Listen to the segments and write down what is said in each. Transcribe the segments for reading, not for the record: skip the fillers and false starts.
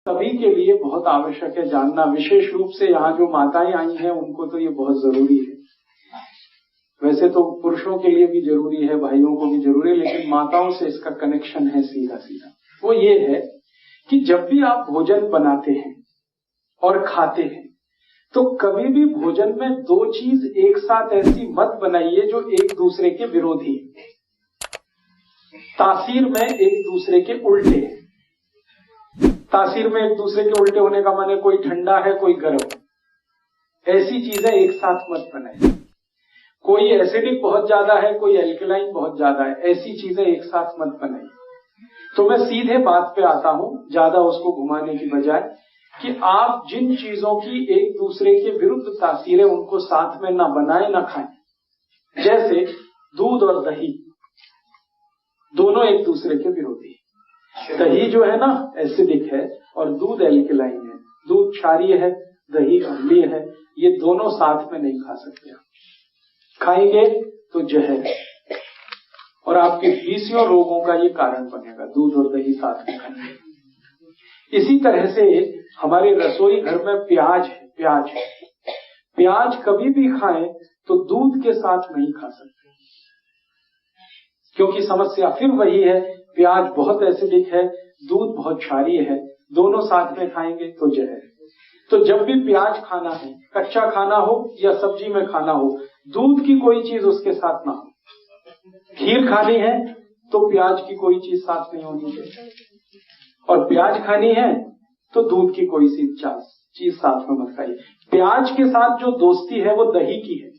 सभी के लिए बहुत आवश्यक है जानना। विशेष रूप से यहाँ जो माताएं आई हैं उनको तो ये बहुत जरूरी है। वैसे तो पुरुषों के लिए भी जरूरी है, भाइयों को भी जरूरी है, लेकिन माताओं से इसका कनेक्शन है सीधा सीधा। वो ये है कि जब भी आप भोजन बनाते हैं और खाते हैं तो कभी भी भोजन में दो चीज एक साथ ऐसी मत बनाइए जो एक दूसरे के विरोधी है, तासीर में एक दूसरे के उल्टे है। तासीर में एक दूसरे के उल्टे होने का माने कोई ठंडा है कोई गर्म, ऐसी चीजें एक साथ मत बनाइए। कोई एसिडिक बहुत ज्यादा है कोई एल्कलाइन बहुत ज्यादा है, ऐसी चीजें एक साथ मत बनाइए। तो मैं सीधे बात पे आता हूं, ज्यादा उसको घुमाने की बजाय, कि आप जिन चीजों की एक दूसरे के विरुद्ध तासीर है उनको साथ में ना बनाएं ना खाएं। जैसे दूध और दही दोनों एक दूसरे के विरोधी है। दही जो है ना एसिडिक है और दूध एल्कलाइन है, दूध क्षारीय है दही अम्लीय है, ये दोनों साथ में नहीं खा सकते। खाएंगे तो जहर है और आपके 20 रोगों का ये कारण बनेगा, दूध और दही साथ में खाएंगे। इसी तरह से हमारे रसोई घर में प्याज है, प्याज कभी भी खाएं तो दूध के साथ नहीं खा सकते, क्योंकि समस्या फिर वही है, प्याज बहुत एसिडिक है दूध बहुत क्षारीय है, दोनों साथ में खाएंगे तो जहर है। तो जब भी प्याज खाना है, कच्चा खाना हो या सब्जी में खाना हो, दूध की कोई चीज उसके साथ ना हो। खीर खानी है तो प्याज की कोई चीज साथ नहीं होनी चाहिए, और प्याज खानी है तो दूध की कोई सी चीज साथ में मत खाइए। प्याज के साथ जो दोस्ती है वो दही की है,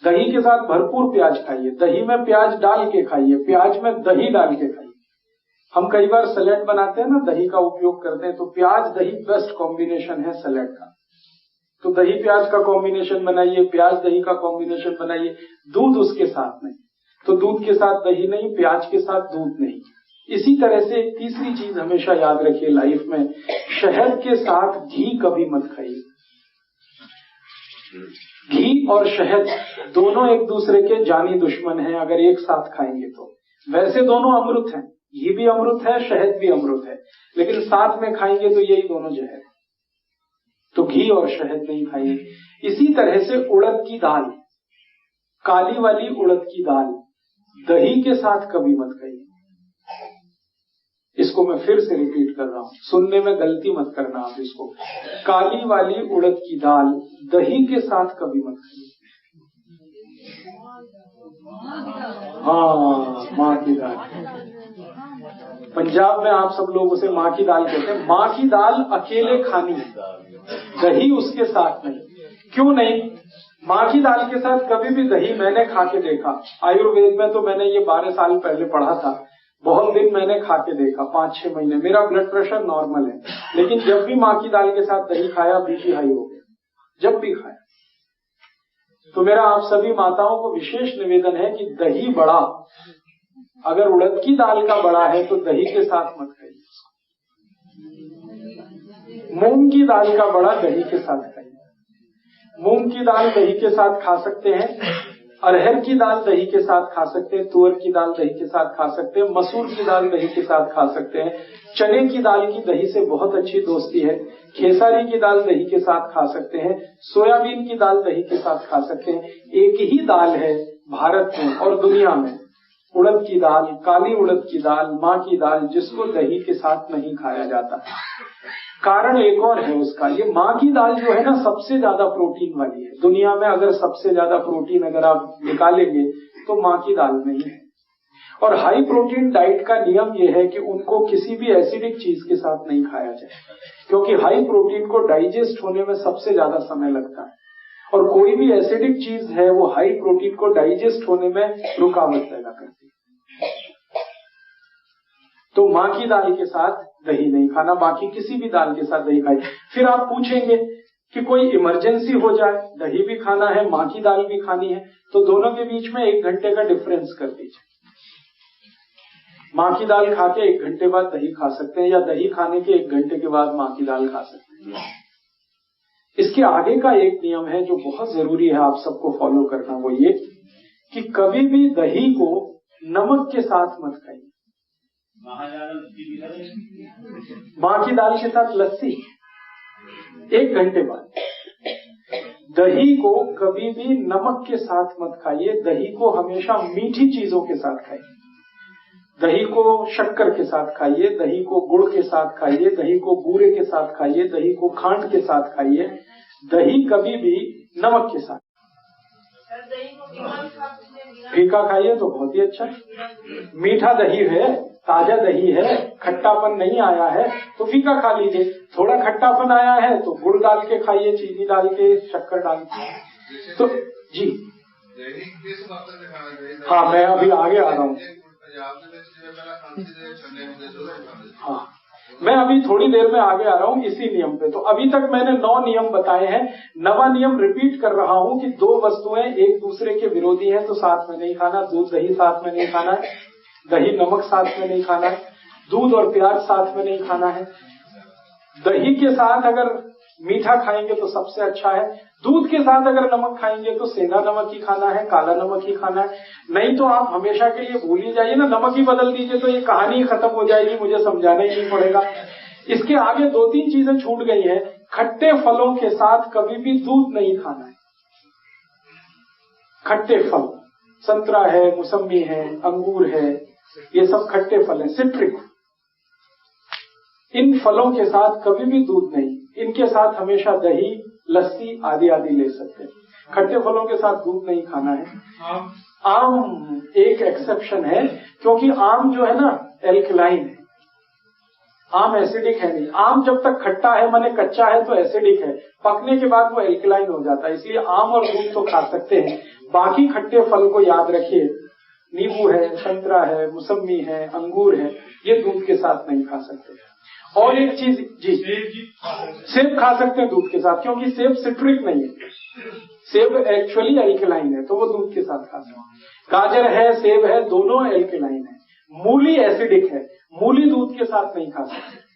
दही के साथ भरपूर प्याज खाइए, दही में प्याज डाल के खाइए, प्याज में दही डाल के खाइए। हम कई बार सैलेड बनाते हैं ना, दही का उपयोग करते हैं, तो प्याज दही बेस्ट कॉम्बिनेशन है सैलेड का। तो दही प्याज का कॉम्बिनेशन बनाइए, प्याज दही का कॉम्बिनेशन बनाइए, दूध उसके साथ नहीं, तो दूध के साथ दही नहीं, प्याज के साथ दूध नहीं। इसी तरह से एक तीसरी चीज हमेशा याद रखिए लाइफ में, शहद के साथ घी कभी मत खाइए। घी और शहद दोनों एक दूसरे के जानी दुश्मन हैं अगर एक साथ खाएंगे तो। वैसे दोनों अमृत हैं, घी भी अमृत है शहद भी अमृत है, लेकिन साथ में खाएंगे तो यही दोनों जहर है। तो घी और शहद नहीं खाइए। इसी तरह से उड़द की दाल, काली वाली उड़द की दाल दही के साथ कभी मत खाइए। इसको मैं फिर से रिपीट कर रहा हूं, सुनने में गलती मत करना आप इसको। काली वाली उड़द की दाल दही के साथ कभी मत खाइए। हाँ, माँ की दाल, पंजाब में आप सब लोग उसे माँ की दाल कहते हैं। माँ की दाल अकेले खानी है, दही उसके साथ नहीं। क्यों नहीं? माँ की दाल के साथ कभी भी दही मैंने खा के देखा, आयुर्वेद में तो मैंने ये 12 साल पहले पढ़ा था, बहुत दिन मैंने खा के देखा, 5-6 महीने, मेरा ब्लड प्रेशर नॉर्मल है, लेकिन जब भी माँ की दाल के साथ दही खाया बीपी हाई हो गया, जब भी खाया। तो मेरा आप सभी माताओं को विशेष निवेदन है कि दही बड़ा, अगर उड़द की दाल का बड़ा है तो दही के साथ मत खाइए। मूंग की दाल का बड़ा दही के साथ खाइए। मूंग की दाल दही के साथ खा सकते हैं, अरहर की दाल दही के साथ खा सकते हैं, तुअर की दाल दही के साथ खा सकते हैं, मसूर की दाल दही के साथ खा सकते हैं, चने की दाल की दही से बहुत अच्छी दोस्ती है, खेसारी की दाल दही के साथ खा सकते हैं, सोयाबीन की दाल दही के साथ खा सकते हैं। एक ही दाल है भारत में और दुनिया में, उड़द की दाल, काली उड़द की दाल, माँ की दाल, जिसको दही के साथ नहीं खाया जाता। कारण एक और है उसका, ये माँ की दाल जो है ना सबसे ज्यादा प्रोटीन वाली है दुनिया में। अगर सबसे ज्यादा प्रोटीन अगर आप निकालेंगे तो माँ की दाल में ही है। और हाई प्रोटीन डाइट का नियम ये है कि उनको किसी भी एसिडिक चीज के साथ नहीं खाया जाए, क्योंकि हाई प्रोटीन को डाइजेस्ट होने में सबसे ज्यादा समय लगता है, और कोई भी एसिडिक चीज है वो हाई प्रोटीन को डाइजेस्ट होने में रुकावट पैदा करती है। तो माँ की दाल के साथ दही नहीं खाना, बाकी किसी भी दाल के साथ दही खाइए। फिर आप पूछेंगे कि कोई इमरजेंसी हो जाए, दही भी खाना है माँ की दाल भी खानी है, तो दोनों के बीच में 1 घंटे का डिफरेंस कर दीजिए। माँ की दाल खा के 1 घंटे बाद दही खा सकते हैं, या दही खाने के 1 घंटे के बाद माँ की दाल खा सकते हैं। इसके आगे का एक नियम है जो बहुत जरूरी है आप सबको फॉलो करना, वो ये कि कभी भी दही को नमक के साथ मत खाइए। माँ की दाल के साथ लस्सी 1 घंटे बाद। दही को कभी भी नमक के साथ मत खाइए, दही को हमेशा मीठी चीजों के साथ खाइए। दही को शक्कर के साथ खाइए, दही को गुड़ के साथ खाइए, दही को बूरे के साथ खाइए, दही को खांड के साथ खाइए, दही कभी भी नमक के साथ। फीका खाइए तो बहुत ही अच्छा है। मीठा दही है, ताजा दही है, खट्टापन नहीं आया है तो फीका खा लीजिए। थोड़ा खट्टापन आया है तो गुड़ डाल के खाइए, चीनी डाल के, शक्कर डाल के। तो जी हाँ, मैं अभी आगे आ रहा हूँ। हाँ, मैं अभी थोड़ी देर में आगे आ रहा हूँ इसी नियम पे। तो अभी तक मैंने 9 नियम बताए हैं। 9वां नियम रिपीट कर रहा हूँ कि 2 वस्तुएं एक दूसरे के विरोधी हैं तो साथ में नहीं खाना। दूध दही साथ में नहीं खाना है, दही नमक साथ में नहीं खाना है, दूध और प्याज साथ में नहीं खाना है। दही के साथ अगर मीठा खाएंगे तो सबसे अच्छा है। दूध के साथ अगर नमक खाएंगे तो सेंधा नमक ही खाना है, काला नमक ही खाना है। नहीं तो आप हमेशा के लिए भूल ही जाइए ना, नमक ही बदल दीजिए तो ये कहानी खत्म हो जाएगी, मुझे समझाना ही नहीं पड़ेगा। इसके आगे 2-3 चीजें छूट गई हैं। खट्टे फलों के साथ कभी भी दूध नहीं खाना है। खट्टे फल, संतरा है, मौसम्मी है, अंगूर है, ये सब खट्टे फल हैं, सिट्रिक। इन फलों के साथ कभी भी दूध नहीं। इनके साथ हमेशा दही, लस्सी आदि आदि ले सकते हैं। खट्टे फलों के साथ दूध नहीं खाना है। आम एक एक्सेप्शन है, क्योंकि आम जो है ना एल्कलाइन है, आम एसिडिक है नहीं। आम जब तक खट्टा है माने कच्चा है तो एसिडिक है, पकने के बाद वो एल्कलाइन हो जाता है। इसलिए आम और दूध तो खा सकते हैं। बाकी खट्टे फल को याद रखिए, नींबू है, संतरा है, मौसम्मी है, अंगूर है, ये दूध के साथ नहीं खा सकते। और एक चीज जी, सेब खा सकते हैं दूध के साथ, क्योंकि सेब सिट्रिक नहीं है, सेब एक्चुअली एल्कलाइन है, तो वो दूध के साथ खा सकते हैं। गाजर है, सेब है, दोनों एल्कलाइन है। मूली एसिडिक है, मूली दूध के साथ नहीं खा सकते।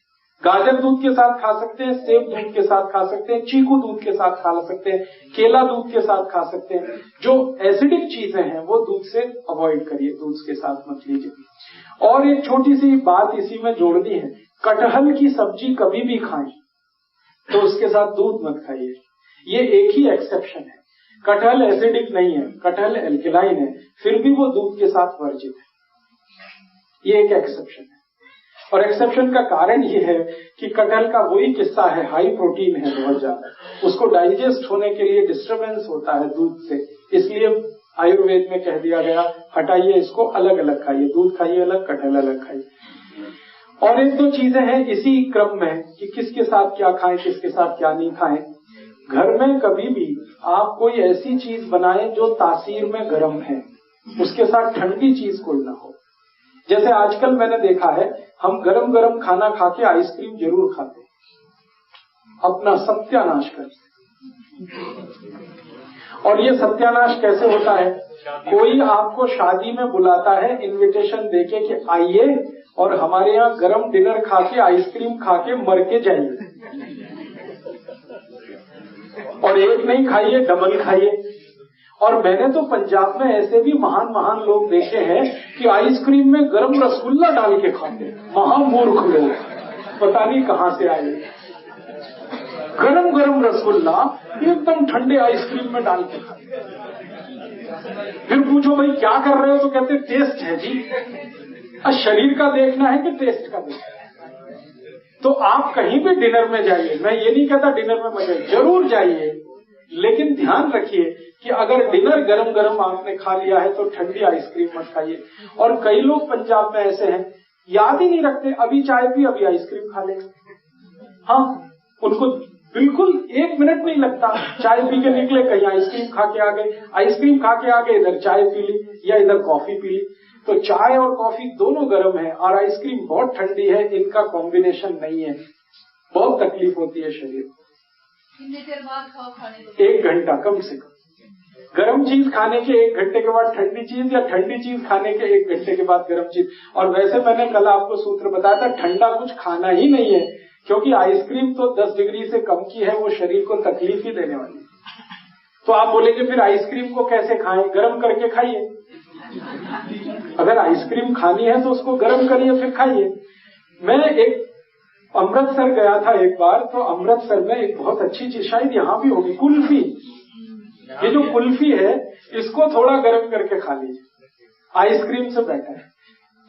गाजर दूध के साथ खा सकते हैं, सेब दूध के साथ खा सकते हैं, चीकू दूध के साथ खा सकते हैं, केला दूध के साथ खा सकते हैं। जो एसिडिक चीजें हैं वो दूध से अवॉइड करिए, दूध के साथ मत लीजिए। और एक छोटी सी बात इसी में जोड़नी है, कटहल की सब्जी कभी भी खाएं तो उसके साथ दूध मत खाइए। ये एक ही एक्सेप्शन है, कटहल एसिडिक नहीं है, कटहल एल्कलाइन है, फिर भी वो दूध के साथ वर्जित है। ये एक एक्सेप्शन है। और एक्सेप्शन का कारण ये है कि कटहल का वही किस्सा है, हाई प्रोटीन है बहुत ज्यादा, उसको डाइजेस्ट होने के लिए डिस्टर्बेंस होता है दूध से, इसलिए आयुर्वेद में कह दिया गया हटाइए इसको, अलग अलग खाइए, दूध खाइए अलग, कटहल अलग खाइए। और 1-2 चीजें हैं इसी क्रम में कि किसके साथ क्या खाएं, किसके साथ क्या नहीं खाएं। घर में कभी भी आप कोई ऐसी चीज बनाएं जो तासीर में गर्म है, उसके साथ ठंडी चीज कोई ना हो। जैसे आजकल मैंने देखा है, हम गरम गरम खाना खा के आइसक्रीम जरूर खाते हैं, अपना सत्यानाश करते। और ये सत्यानाश कैसे होता है? कोई आपको शादी में बुलाता है इनविटेशन देके कि आइए और हमारे यहाँ गरम डिनर खा के, आइसक्रीम खा के मर के जाइए, और एक नहीं खाइए, डबल खाइए। और मैंने तो पंजाब में ऐसे भी महान महान लोग देखे हैं कि आइसक्रीम में गरम रसगुल्ला डाल के खाते, महामूर्ख लोग, पता नहीं कहां से आए। गरम गरम रसगुल्ला एकदम ठंडे आइसक्रीम में डाल के खाते। फिर पूछो भाई क्या कर रहे हो, तो कहते टेस्ट है जी। शरीर का देखना है कि टेस्ट का देखना है? तो आप कहीं भी डिनर में जाइए, मैं ये नहीं कहता डिनर में मजे, जरूर जाइए, लेकिन ध्यान रखिए कि अगर डिनर गरम गरम आपने खा लिया है तो ठंडी आइसक्रीम मत खाइए। और कई लोग पंजाब में ऐसे हैं, याद ही नहीं रखते, अभी चाय पी अभी आइसक्रीम खा लेंगे। हाँ, उनको बिल्कुल 1 मिनट नहीं लगता, चाय पी के निकले कहीं आइसक्रीम खा के आ गए, आइसक्रीम खा के आ गए इधर चाय पी ली या इधर कॉफी पी ली। तो चाय और कॉफी दोनों गर्म है और आइसक्रीम बहुत ठंडी है, इनका कॉम्बिनेशन नहीं है, बहुत तकलीफ होती है शरीर को। 1 घंटा कम से कम। गर्म चीज खाने के 1 घंटे के बाद ठंडी चीज, या ठंडी चीज खाने के 1 घंटे के बाद गर्म चीज। और वैसे मैंने कल आपको सूत्र बताया था, ठंडा कुछ खाना ही नहीं है, क्योंकि आइसक्रीम तो 10 डिग्री से कम की है, वो शरीर को तकलीफ ही देने वाली है। तो आप बोलेंगे फिर आइसक्रीम को कैसे खाएं? गर्म करके खाइए, अगर आइसक्रीम खानी है तो उसको गर्म करिए फिर खाइए। मैं एक अमृतसर गया था एक बार, तो अमृतसर में एक बहुत अच्छी चीज, शायद यहाँ भी होगी, कुल्फी। ये जो कुल्फी है इसको थोड़ा गर्म करके खा लीजिए, आइसक्रीम से बेटर है,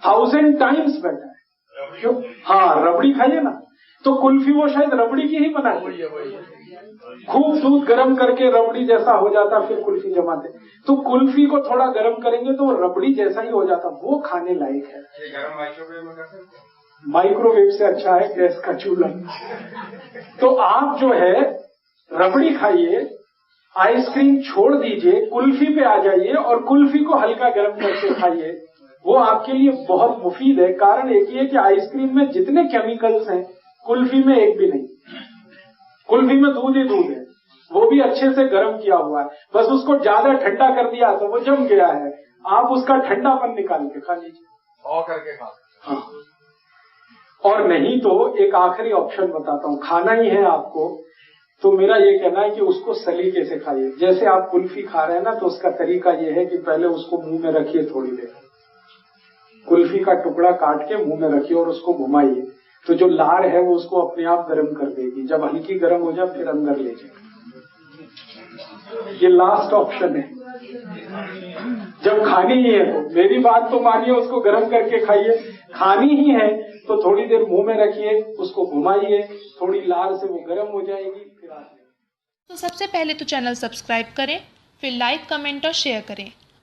1000 टाइम्स बेटर है। क्यों? हाँ, रबड़ी खाइए ना, तो कुल्फी वो शायद रबड़ी की ही बनाई, खूब दूध गर्म करके रबड़ी जैसा हो जाता, फिर कुल्फी जमाते। तो कुल्फी को थोड़ा गर्म करेंगे तो रबड़ी जैसा ही हो जाता, वो खाने लायक है। माइक्रोवेव से अच्छा है गैस का चूल्हा। तो आप जो है रबड़ी खाइए, आइसक्रीम छोड़ दीजिए, कुल्फी पे आ जाइए और कुल्फी को हल्का गर्म करके खाइए, वो आपके लिए बहुत मुफीद है। कारण एक ही है कि आइसक्रीम में जितने केमिकल्स हैं कुल्फी में एक भी नहीं। कुल्फी में दूध ही दूध है, वो भी अच्छे से गर्म किया हुआ है, बस उसको ज्यादा ठंडा कर दिया तो वो जम गया है। आप उसका ठंडापन निकाल के खा लीजिए और करके खा। हाँ, और नहीं तो एक आखिरी ऑप्शन बताता हूँ, खाना ही है आपको तो मेरा ये कहना है कि उसको सलीके से खाइए। जैसे आप कुल्फी खा रहे हैं ना, तो उसका तरीका ये है कि पहले उसको मुंह में रखिए थोड़ी देर, कुल्फी का टुकड़ा काट के मुंह में रखिए और उसको घुमाइए, तो जो लार है वो उसको अपने आप गर्म कर देगी। जब हल्की गर्म हो जाए फिर अंदर ले जाए। ये लास्ट ऑप्शन है। जब खानी ही है तो मेरी बात तो मानिए, उसको गर्म करके खाइए। खानी ही है तो थोड़ी देर मुंह में रखिए, उसको घुमाइए, थोड़ी लार से वो गर्म हो जाएगी, फिर आप। तो सबसे पहले तो चैनल सब्सक्राइब करें, फिर लाइक, कमेंट और शेयर करें